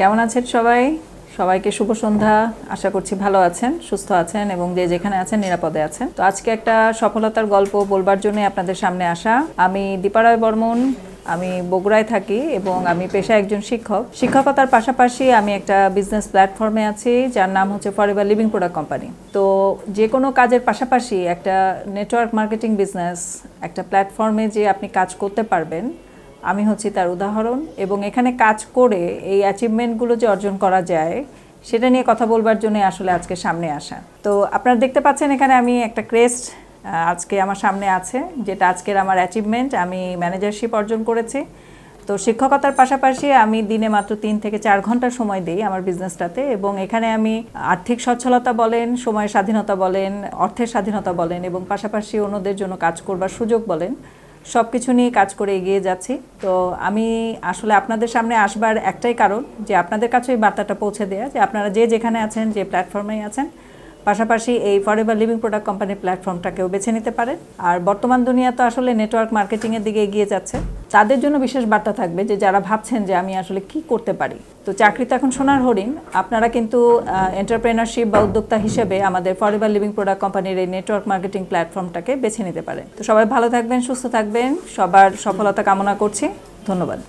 কেমন আছেন সবাই? সবাইকে শুভ সন্ধ্যা। আশা করছি ভালো আছেন, সুস্থ আছেন এবং যে যেখানে আছেন নিরাপদে আছেন। তো আজকে একটা সফলতার গল্প বলবার জন্য আপনাদের সামনে আসা। আমি দীপা রায় বর্মন, আমি বগুড়ায় থাকি এবং আমি পেশায় একজন শিক্ষক। শিক্ষকতার পাশাপাশি আমি একটা বিজনেস প্ল্যাটফর্মে আছি যার নাম হচ্ছে ফরএভার লিভিং প্রোডাক্ট কোম্পানি। তো যে কোনো কাজের পাশাপাশি একটা নেটওয়ার্ক মার্কেটিং বিজনেস, একটা প্ল্যাটফর্মে যে আপনি কাজ করতে পারবেন, আমি হচ্ছি তার উদাহরণ। এবং এখানে কাজ করে এই অ্যাচিভমেন্টগুলো যে অর্জন করা যায় সেটা নিয়ে কথা বলবার জন্য আসলে আজকে সামনে আসা। তো আপনারা দেখতে পাচ্ছেন এখানে আমি একটা ক্রেস্ট আজকে আমার সামনে আছে, যেটা আজকের আমার অ্যাচিভমেন্ট। আমি ম্যানেজারশিপ অর্জন করেছি। তো শিক্ষকতার পাশাপাশি আমি দিনে মাত্র 3 থেকে 4 ঘন্টা সময় দিই আমার বিজনেসটাতে, এবং এখানে আমি আর্থিক সচ্ছলতা বলেন, সময়ের স্বাধীনতা বলেন, অর্থের স্বাধীনতা বলেন এবং পাশাপাশি অন্যদের জন্য কাজ করবার সুযোগ বলেন, সব কিছু নিয়ে কাজ করে এগিয়ে যাচ্ছি। তো আমি আসলে আপনাদের সামনে আসবার একটাই কারণ, যে আপনাদের কাছে এই বার্তাটা পৌঁছে দেওয়া, যে আপনারা যে যেখানে আছেন, যে প্ল্যাটফর্মেই আছেন, পাশাপাশি এই ফরএভার লিভিং প্রোডাক্ট কোম্পানির প্ল্যাটফর্মটাকেও বেছে নিতে পারেন। আর বর্তমান দুনিয়া তো আসলে নেটওয়ার্ক মার্কেটিংয়ের দিকে এগিয়ে যাচ্ছে। তাদের জন্য বিশেষ বার্তা থাকবে যে যারা ভাবছেন যে আমি আসলে কি করতে পারি। তো চাকরি তো এখন সোনার হরিণ। আপনারা কিন্তু এন্টারপ্রেনারশিপ বা উদ্যোক্তা হিসেবে আমাদের ফরএভার লিভিং প্রোডাক্ট কোম্পানির এই নেটওয়ার্ক মার্কেটিং প্ল্যাটফর্মটাকে বেছে নিতে পারেন। তো সবাই ভালো থাকবেন, সুস্থ থাকবেন, সবার সফলতা কামনা করছি। ধন্যবাদ।